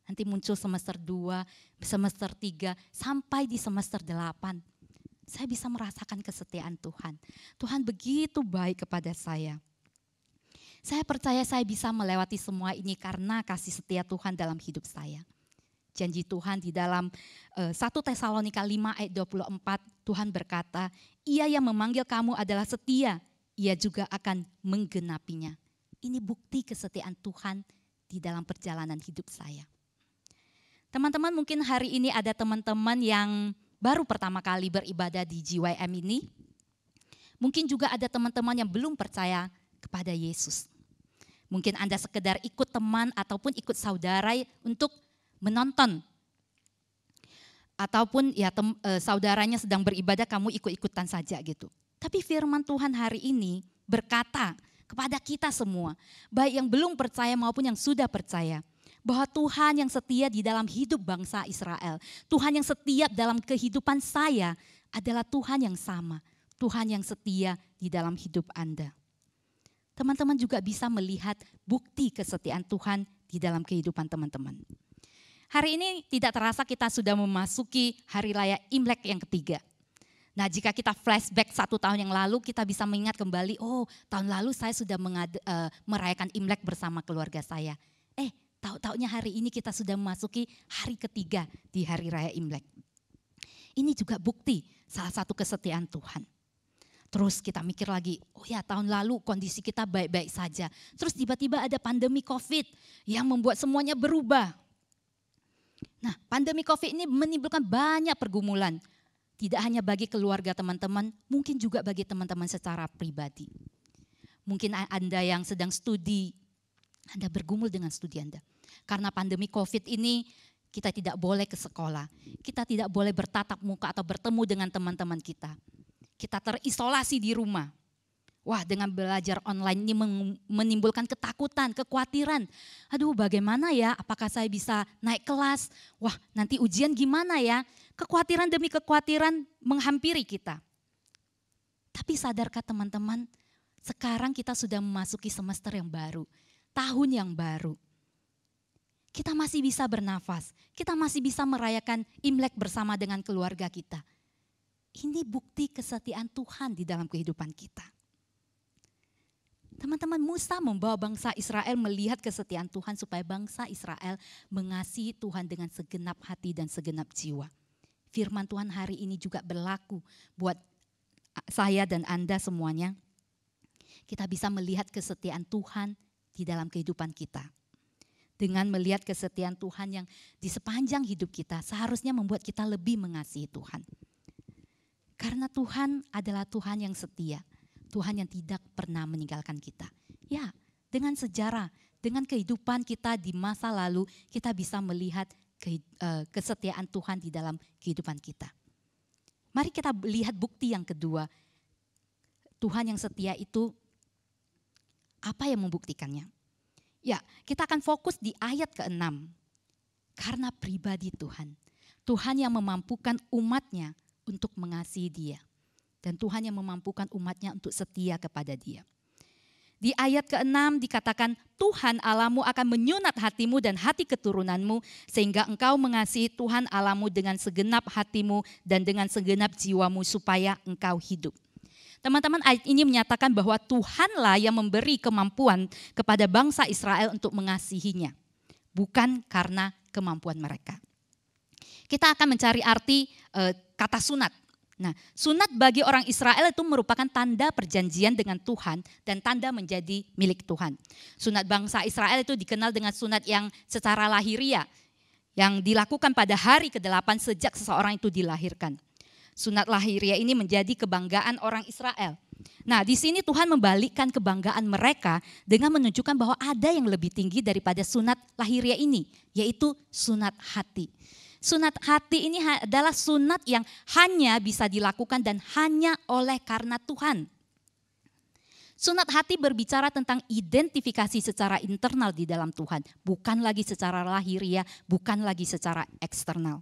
nanti muncul semester 2, semester 3, sampai di semester 8. Saya bisa merasakan kesetiaan Tuhan. Tuhan begitu baik kepada saya. Saya percaya saya bisa melewati semua ini karena kasih setia Tuhan dalam hidup saya. Janji Tuhan di dalam 1 Tesalonika 5 ayat 24, Tuhan berkata, Ia yang memanggil kamu adalah setia, Ia juga akan menggenapinya. Ini bukti kesetiaan Tuhan di dalam perjalanan hidup saya. Teman-teman, mungkin hari ini ada teman-teman yang baru pertama kali beribadah di GYM ini. Mungkin juga ada teman-teman yang belum percaya kepada Yesus. Mungkin Anda sekedar ikut teman ataupun ikut saudara untuk menonton. Ataupun ya saudaranya sedang beribadah, kamu ikut-ikutan saja gitu. Tapi firman Tuhan hari ini berkata kepada kita semua, baik yang belum percaya maupun yang sudah percaya, bahwa Tuhan yang setia di dalam hidup bangsa Israel, Tuhan yang setia dalam kehidupan saya adalah Tuhan yang sama, Tuhan yang setia di dalam hidup Anda. Teman-teman juga bisa melihat bukti kesetiaan Tuhan di dalam kehidupan teman-teman. Hari ini tidak terasa kita sudah memasuki hari raya Imlek yang ketiga. Nah, jika kita flashback 1 tahun yang lalu, kita bisa mengingat kembali, oh tahun lalu saya sudah merayakan Imlek bersama keluarga saya. Tahu-taunya hari ini kita sudah memasuki hari ketiga di Hari Raya Imlek. Ini juga bukti salah satu kesetiaan Tuhan. Terus kita mikir lagi, oh ya tahun lalu kondisi kita baik-baik saja. Terus tiba-tiba ada pandemi COVID yang membuat semuanya berubah. Nah, pandemi COVID ini menimbulkan banyak pergumulan. Tidak hanya bagi keluarga teman-teman, mungkin juga bagi teman-teman secara pribadi. Mungkin Anda yang sedang studi, Anda bergumul dengan studi Anda. Karena pandemi COVID ini, kita tidak boleh ke sekolah. Kita tidak boleh bertatap muka atau bertemu dengan teman-teman kita. Kita terisolasi di rumah. Wah, dengan belajar online ini menimbulkan ketakutan, kekhawatiran. Aduh, bagaimana ya? Apakah saya bisa naik kelas? Wah, nanti ujian gimana ya? Kekhawatiran demi kekhawatiran menghampiri kita. Tapi sadarkah teman-teman, sekarang kita sudah memasuki semester yang baru, tahun yang baru. Kita masih bisa bernafas, kita masih bisa merayakan Imlek bersama dengan keluarga kita. Ini bukti kesetiaan Tuhan di dalam kehidupan kita. Teman-teman, Musa membawa bangsa Israel melihat kesetiaan Tuhan supaya bangsa Israel mengasihi Tuhan dengan segenap hati dan segenap jiwa. Firman Tuhan hari ini juga berlaku buat saya dan Anda semuanya. Kita bisa melihat kesetiaan Tuhan di dalam kehidupan kita. Dengan melihat kesetiaan Tuhan yang di sepanjang hidup kita seharusnya membuat kita lebih mengasihi Tuhan. Karena Tuhan adalah Tuhan yang setia, Tuhan yang tidak pernah meninggalkan kita. Ya, dengan sejarah, dengan kehidupan kita di masa lalu, kita bisa melihat kesetiaan Tuhan di dalam kehidupan kita. Mari kita lihat bukti yang kedua. Tuhan yang setia itu, apa yang membuktikannya? Ya, kita akan fokus di ayat ke-6. Karena pribadi Tuhan. Tuhan yang memampukan umatnya untuk mengasihi Dia. Dan Tuhan yang memampukan umatnya untuk setia kepada Dia. Di ayat ke-6 dikatakan, Tuhan Allahmu akan menyunat hatimu dan hati keturunanmu, sehingga engkau mengasihi Tuhan Allahmu dengan segenap hatimu dan dengan segenap jiwamu supaya engkau hidup. Teman-teman, ayat ini menyatakan bahwa Tuhanlah yang memberi kemampuan kepada bangsa Israel untuk mengasihinya. Bukan karena kemampuan mereka. Kita akan mencari arti kata sunat. Nah, sunat bagi orang Israel itu merupakan tanda perjanjian dengan Tuhan dan tanda menjadi milik Tuhan. Sunat bangsa Israel itu dikenal dengan sunat yang secara lahiriah, yang dilakukan pada hari ke-8 sejak seseorang itu dilahirkan. Sunat lahiriah ini menjadi kebanggaan orang Israel. Nah, di sini Tuhan membalikkan kebanggaan mereka dengan menunjukkan bahwa ada yang lebih tinggi daripada sunat lahiriah ini, yaitu sunat hati. Sunat hati ini adalah sunat yang hanya bisa dilakukan dan hanya oleh karena Tuhan. Sunat hati berbicara tentang identifikasi secara internal di dalam Tuhan, bukan lagi secara lahiriah, bukan lagi secara eksternal.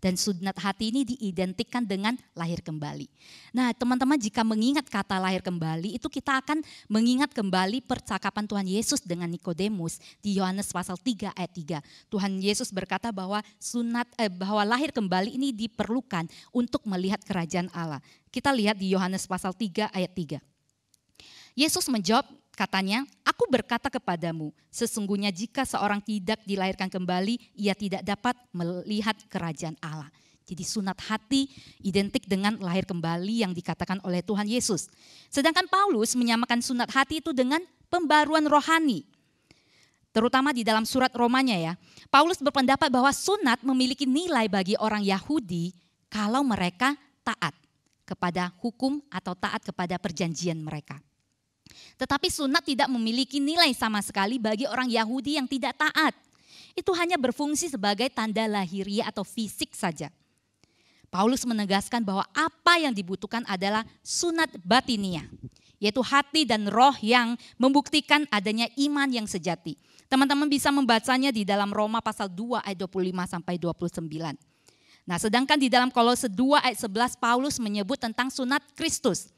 Dan sunat hati ini diidentikan dengan lahir kembali. Nah, teman-teman, jika mengingat kata lahir kembali, itu kita akan mengingat kembali percakapan Tuhan Yesus dengan Nikodemus di Yohanes pasal 3 ayat 3. Tuhan Yesus berkata bahwa bahwa lahir kembali ini diperlukan untuk melihat kerajaan Allah. Kita lihat di Yohanes pasal 3 ayat 3. Yesus menjawab, katanya, aku berkata kepadamu, sesungguhnya jika seorang tidak dilahirkan kembali, ia tidak dapat melihat kerajaan Allah. Jadi sunat hati identik dengan lahir kembali yang dikatakan oleh Tuhan Yesus. Sedangkan Paulus menyamakan sunat hati itu dengan pembaruan rohani. Terutama di dalam surat Romanya ya. Paulus berpendapat bahwa sunat memiliki nilai bagi orang Yahudi kalau mereka taat kepada hukum atau taat kepada perjanjian mereka. Tetapi sunat tidak memiliki nilai sama sekali bagi orang Yahudi yang tidak taat. Itu hanya berfungsi sebagai tanda lahiriah atau fisik saja. Paulus menegaskan bahwa apa yang dibutuhkan adalah sunat batiniah, yaitu hati dan roh yang membuktikan adanya iman yang sejati. Teman-teman bisa membacanya di dalam Roma pasal 2 ayat 25 sampai 29. Nah, sedangkan di dalam Kolose 2 ayat 11 Paulus menyebut tentang sunat Kristus.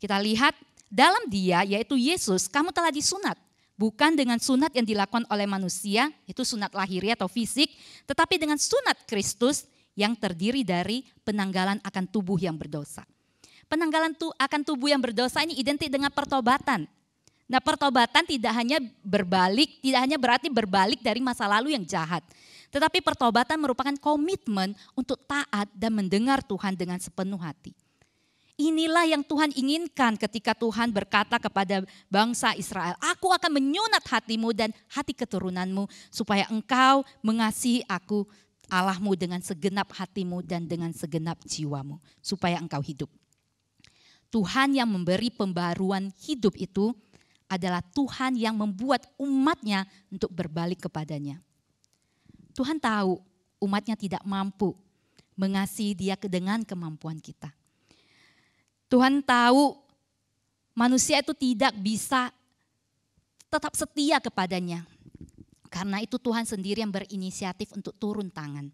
Kita lihat dalam Dia, yaitu Yesus, kamu telah disunat. Bukan dengan sunat yang dilakukan oleh manusia, itu sunat lahiriah atau fisik, tetapi dengan sunat Kristus yang terdiri dari penanggalan akan tubuh yang berdosa. Penanggalan akan tubuh yang berdosa ini identik dengan pertobatan. Nah, pertobatan tidak hanya berarti berbalik dari masa lalu yang jahat. Tetapi pertobatan merupakan komitmen untuk taat dan mendengar Tuhan dengan sepenuh hati. Inilah yang Tuhan inginkan ketika Tuhan berkata kepada bangsa Israel, "Aku akan menyunat hatimu dan hati keturunanmu supaya engkau mengasihi aku Allahmu dengan segenap hatimu dan dengan segenap jiwamu, supaya engkau hidup." Tuhan yang memberi pembaruan hidup itu adalah Tuhan yang membuat umatnya untuk berbalik kepadanya. Tuhan tahu umatnya tidak mampu mengasihi Dia dengan kemampuan kita. Tuhan tahu manusia itu tidak bisa tetap setia kepadanya. Karena itu Tuhan sendiri yang berinisiatif untuk turun tangan.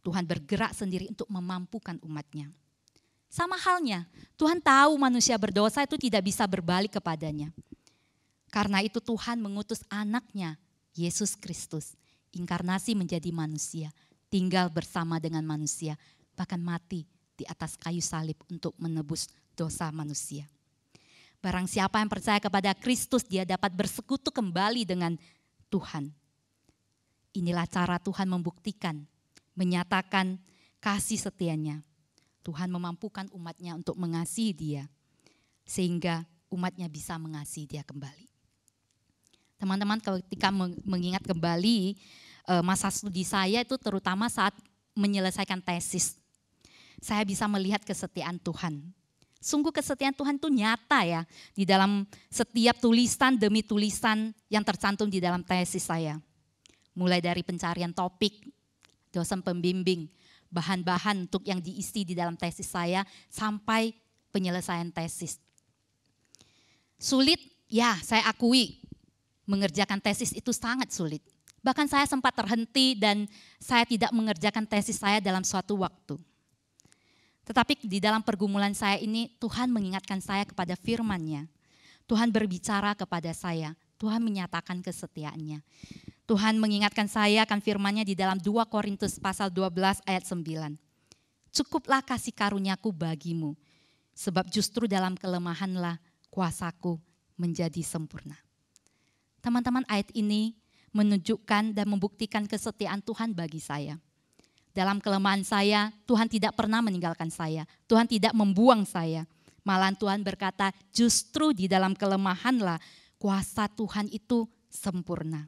Tuhan bergerak sendiri untuk memampukan umatnya. Sama halnya, Tuhan tahu manusia berdosa itu tidak bisa berbalik kepadanya. Karena itu Tuhan mengutus anaknya, Yesus Kristus, inkarnasi menjadi manusia, tinggal bersama dengan manusia, bahkan mati di atas kayu salib untuk menebus dosa manusia. Barang siapa yang percaya kepada Kristus, dia dapat bersekutu kembali dengan Tuhan. Inilah cara Tuhan membuktikan, menyatakan kasih setianya. Tuhan memampukan umatnya untuk mengasihi Dia, sehingga umatnya bisa mengasihi Dia kembali. Teman-teman, ketika mengingat kembali masa studi saya itu terutama saat menyelesaikan tesis, saya bisa melihat kesetiaan Tuhan. Sungguh kesetiaan Tuhan itu nyata ya, di dalam setiap tulisan demi tulisan yang tercantum di dalam tesis saya. Mulai dari pencarian topik, dosen pembimbing, bahan-bahan untuk yang diisi di dalam tesis saya, sampai penyelesaian tesis. Sulit, ya saya akui, mengerjakan tesis itu sangat sulit. Bahkan saya sempat terhenti dan saya tidak mengerjakan tesis saya dalam suatu waktu. Tetapi di dalam pergumulan saya ini, Tuhan mengingatkan saya kepada firman-Nya. Tuhan berbicara kepada saya, Tuhan menyatakan kesetiaannya. Tuhan mengingatkan saya akan firman-Nya di dalam 2 Korintus pasal 12 ayat 9. Cukuplah kasih karuniaku bagimu, sebab justru dalam kelemahanlah kuasaku menjadi sempurna. Teman-teman, ayat ini menunjukkan dan membuktikan kesetiaan Tuhan bagi saya. Dalam kelemahan saya, Tuhan tidak pernah meninggalkan saya. Tuhan tidak membuang saya. Malahan Tuhan berkata, justru di dalam kelemahanlah kuasa Tuhan itu sempurna.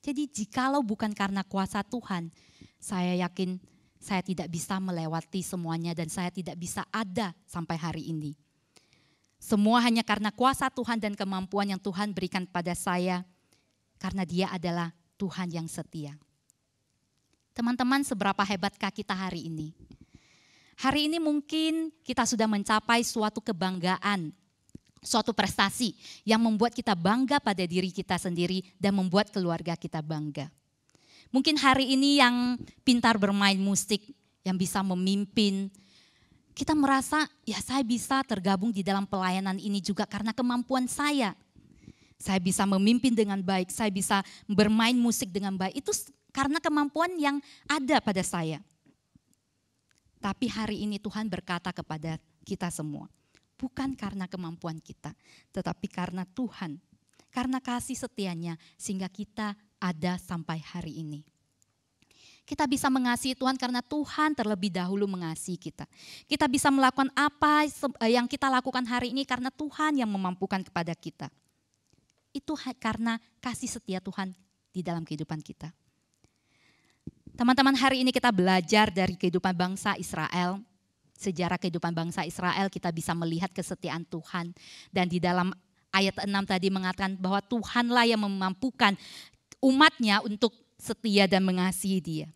Jadi jikalau bukan karena kuasa Tuhan, saya yakin saya tidak bisa melewati semuanya dan saya tidak bisa ada sampai hari ini. Semua hanya karena kuasa Tuhan dan kemampuan yang Tuhan berikan pada saya, karena Dia adalah Tuhan yang setia. Teman-teman, seberapa hebatkah kita hari ini? Hari ini mungkin kita sudah mencapai suatu kebanggaan, suatu prestasi yang membuat kita bangga pada diri kita sendiri dan membuat keluarga kita bangga. Mungkin hari ini yang pintar bermain musik, yang bisa memimpin, kita merasa ya saya bisa tergabung di dalam pelayanan ini juga karena kemampuan saya. Saya bisa memimpin dengan baik, saya bisa bermain musik dengan baik, itu karena kemampuan yang ada pada saya. Tapi hari ini Tuhan berkata kepada kita semua, bukan karena kemampuan kita, tetapi karena Tuhan, karena kasih setianya sehingga kita ada sampai hari ini. Kita bisa mengasihi Tuhan karena Tuhan terlebih dahulu mengasihi kita. Kita bisa melakukan apa yang kita lakukan hari ini karena Tuhan yang memampukan kepada kita. Itu karena kasih setia Tuhan di dalam kehidupan kita. Teman-teman, hari ini kita belajar dari kehidupan bangsa Israel. Sejarah kehidupan bangsa Israel kita bisa melihat kesetiaan Tuhan. Dan di dalam ayat 6 tadi mengatakan bahwa Tuhanlah yang memampukan umatnya untuk setia dan mengasihi Dia.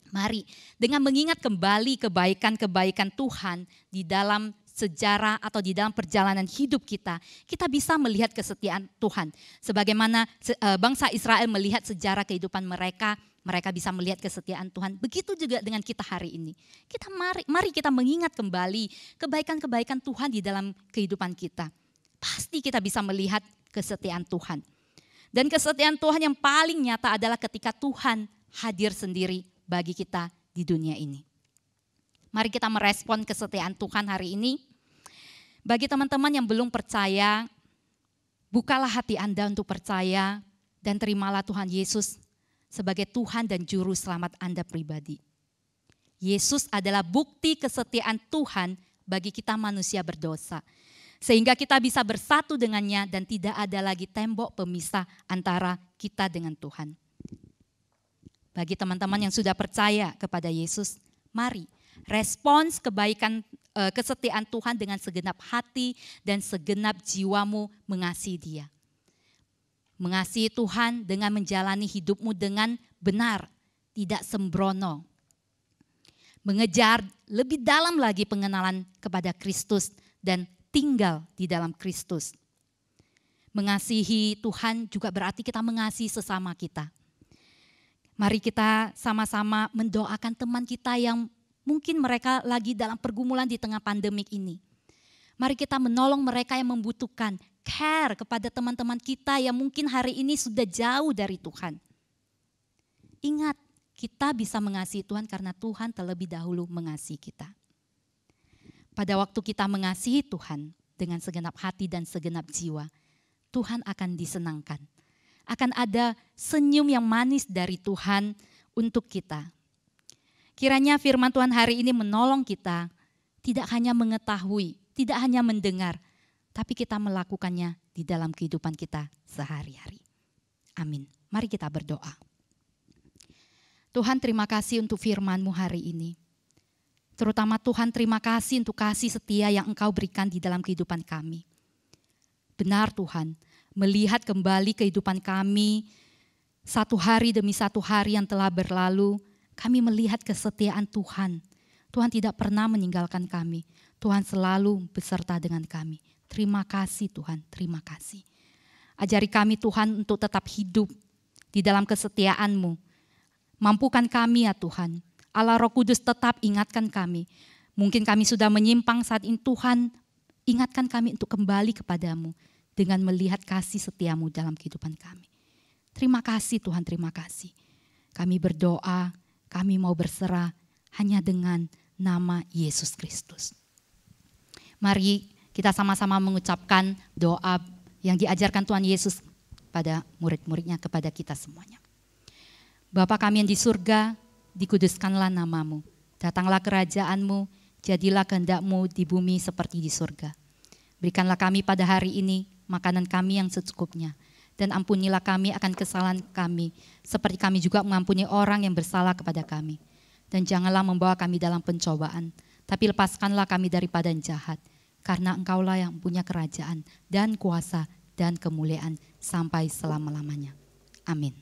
Mari dengan mengingat kembali kebaikan-kebaikan Tuhan di dalam sejarah atau di dalam perjalanan hidup kita, kita bisa melihat kesetiaan Tuhan. Sebagaimana bangsa Israel melihat sejarah kehidupan mereka, mereka bisa melihat kesetiaan Tuhan. Begitu juga dengan kita hari ini. Mari kita mengingat kembali kebaikan-kebaikan Tuhan di dalam kehidupan kita. Pasti kita bisa melihat kesetiaan Tuhan. Dan kesetiaan Tuhan yang paling nyata adalah ketika Tuhan hadir sendiri bagi kita di dunia ini. Mari kita merespon kesetiaan Tuhan hari ini. Bagi teman-teman yang belum percaya, bukalah hati Anda untuk percaya dan terimalah Tuhan Yesus sebagai Tuhan dan Juru Selamat Anda pribadi. Yesus adalah bukti kesetiaan Tuhan bagi kita manusia berdosa. Sehingga kita bisa bersatu dengannya dan tidak ada lagi tembok pemisah antara kita dengan Tuhan. Bagi teman-teman yang sudah percaya kepada Yesus, mari respons kebaikan kesetiaan Tuhan dengan segenap hati dan segenap jiwamu mengasihi Dia. Mengasihi Tuhan dengan menjalani hidupmu dengan benar, tidak sembrono. Mengejar lebih dalam lagi pengenalan kepada Kristus dan tinggal di dalam Kristus. Mengasihi Tuhan juga berarti kita mengasihi sesama kita. Mari kita sama-sama mendoakan teman kita yang mungkin mereka lagi dalam pergumulan di tengah pandemik ini. Mari kita menolong mereka yang membutuhkan, care kepada teman-teman kita yang mungkin hari ini sudah jauh dari Tuhan. Ingat, kita bisa mengasihi Tuhan karena Tuhan terlebih dahulu mengasihi kita. Pada waktu kita mengasihi Tuhan dengan segenap hati dan segenap jiwa, Tuhan akan disenangkan. Akan ada senyum yang manis dari Tuhan untuk kita. Kiranya firman Tuhan hari ini menolong kita, tidak hanya mengetahui, tidak hanya mendengar, tapi kita melakukannya di dalam kehidupan kita sehari-hari. Amin. Mari kita berdoa. Tuhan, terima kasih untuk firman-Mu hari ini. Terutama Tuhan, terima kasih untuk kasih setia yang Engkau berikan di dalam kehidupan kami. Benar Tuhan, melihat kembali kehidupan kami, satu hari demi satu hari yang telah berlalu, kami melihat kesetiaan Tuhan. Tuhan tidak pernah meninggalkan kami. Tuhan selalu beserta dengan kami. Terima kasih Tuhan, terima kasih. Ajari kami Tuhan untuk tetap hidup di dalam kesetiaan-Mu. Mampukan kami ya Tuhan. Allah Roh Kudus tetap ingatkan kami. Mungkin kami sudah menyimpang saat ini, Tuhan ingatkan kami untuk kembali kepadamu dengan melihat kasih setiamu dalam kehidupan kami. Terima kasih Tuhan, terima kasih. Kami berdoa, kami mau berserah hanya dengan nama Yesus Kristus. Mari kita sama-sama mengucapkan doa yang diajarkan Tuhan Yesus pada murid-muridnya kepada kita semuanya. Bapa kami yang di surga, dikuduskanlah namamu. Datanglah kerajaan-Mu, jadilah kehendak-Mu di bumi seperti di surga. Berikanlah kami pada hari ini makanan kami yang secukupnya. Dan ampunilah kami akan kesalahan kami, seperti kami juga mengampuni orang yang bersalah kepada kami. Dan janganlah membawa kami dalam pencobaan, tapi lepaskanlah kami daripada yang jahat. Karena Engkaulah yang punya kerajaan dan kuasa dan kemuliaan sampai selama-lamanya. Amin.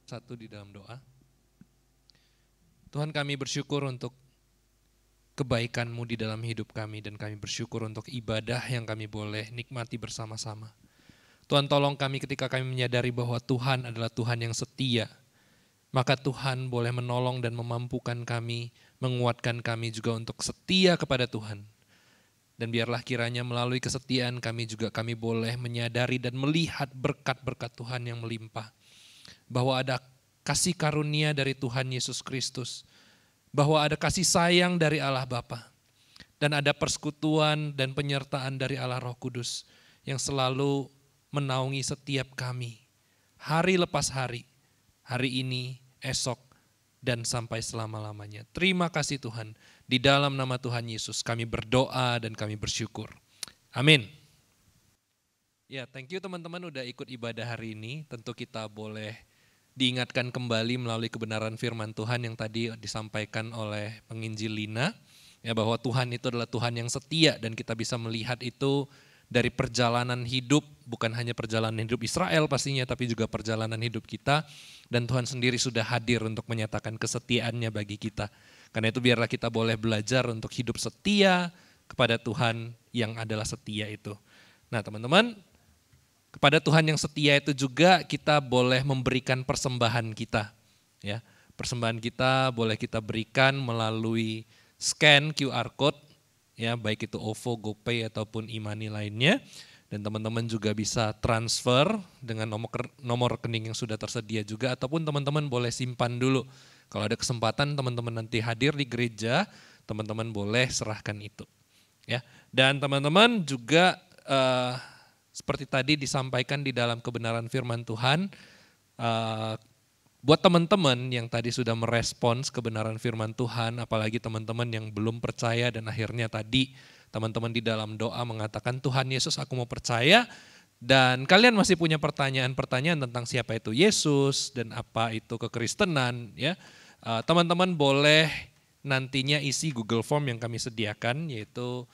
Satu di dalam doa. Tuhan, kami bersyukur untuk kebaikan-Mu di dalam hidup kami, dan kami bersyukur untuk ibadah yang kami boleh nikmati bersama-sama. Tuhan, tolong kami ketika kami menyadari bahwa Tuhan adalah Tuhan yang setia, maka Tuhan boleh menolong dan memampukan kami, menguatkan kami juga untuk setia kepada Tuhan. Dan biarlah kiranya melalui kesetiaan kami boleh menyadari dan melihat berkat-berkat Tuhan yang melimpah. Bahwa ada kasih karunia dari Tuhan Yesus Kristus. Bahwa ada kasih sayang dari Allah Bapa. Dan ada persekutuan dan penyertaan dari Allah Roh Kudus yang selalu menaungi setiap kami. Hari lepas hari, hari ini, esok, dan sampai selama-lamanya. Terima kasih Tuhan. Di dalam nama Tuhan Yesus kami berdoa dan kami bersyukur. Amin. Ya, thank you teman-teman udah ikut ibadah hari ini. Tentu kita boleh diingatkan kembali melalui kebenaran firman Tuhan yang tadi disampaikan oleh penginjil Lina. Ya, bahwa Tuhan itu adalah Tuhan yang setia dan kita bisa melihat itu dari perjalanan hidup, bukan hanya perjalanan hidup Israel pastinya, tapi juga perjalanan hidup kita. Dan Tuhan sendiri sudah hadir untuk menyatakan kesetiaannya bagi kita. Karena itu biarlah kita boleh belajar untuk hidup setia kepada Tuhan yang adalah setia itu. Nah teman-teman, kepada Tuhan yang setia itu juga kita boleh memberikan persembahan kita. Ya, persembahan kita boleh kita berikan melalui scan QR code. Ya, baik itu OVO, GoPay ataupun e-money lainnya, dan teman-teman juga bisa transfer dengan nomor rekening yang sudah tersedia juga, ataupun teman-teman boleh simpan dulu. Kalau ada kesempatan teman-teman nanti hadir di gereja, teman-teman boleh serahkan itu. Ya, dan teman-teman juga seperti tadi disampaikan di dalam kebenaran firman Tuhan, buat teman-teman yang tadi sudah merespons kebenaran firman Tuhan, apalagi teman-teman yang belum percaya dan akhirnya tadi teman-teman di dalam doa mengatakan, Tuhan Yesus aku mau percaya, dan kalian masih punya pertanyaan-pertanyaan tentang siapa itu Yesus dan apa itu kekristenan, ya, teman-teman boleh nantinya isi Google Form yang kami sediakan, yaitu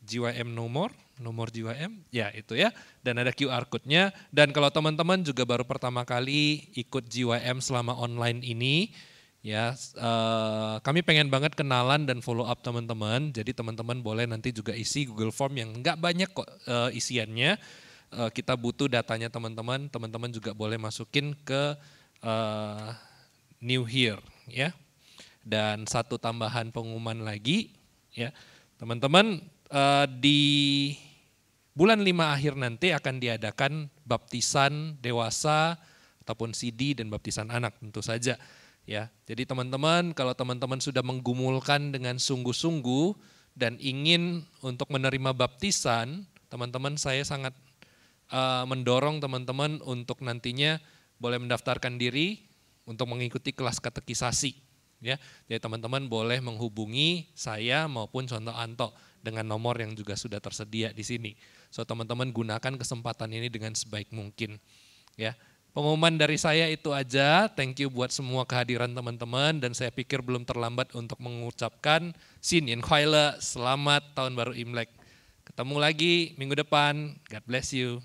GYM nomor GYM, ya itu ya, dan ada QR code-nya. Dan kalau teman-teman juga baru pertama kali ikut GYM selama online ini, ya kami pengen banget kenalan dan follow up teman-teman. Jadi teman-teman boleh nanti juga isi Google Form yang nggak banyak kok isiannya. Kita butuh datanya teman-teman. Teman-teman juga boleh masukin ke New Year, ya. Dan satu tambahan pengumuman lagi, ya teman-teman. Di bulan 5 akhir nanti akan diadakan baptisan dewasa ataupun CD dan baptisan anak tentu saja. Ya, jadi teman-teman kalau teman-teman sudah menggumulkan dengan sungguh-sungguh dan ingin untuk menerima baptisan, teman-teman saya sangat mendorong teman-teman untuk nantinya boleh mendaftarkan diri untuk mengikuti kelas katekisasi. Ya, jadi teman-teman boleh menghubungi saya maupun Contoh Anto dengan nomor yang juga sudah tersedia di sini. So teman-teman gunakan kesempatan ini dengan sebaik mungkin. Ya, pengumuman dari saya itu aja. Thank you buat semua kehadiran teman-teman dan saya pikir belum terlambat untuk mengucapkan Sin Yen Kuai Le, selamat tahun baru Imlek. Ketemu lagi minggu depan. God bless you.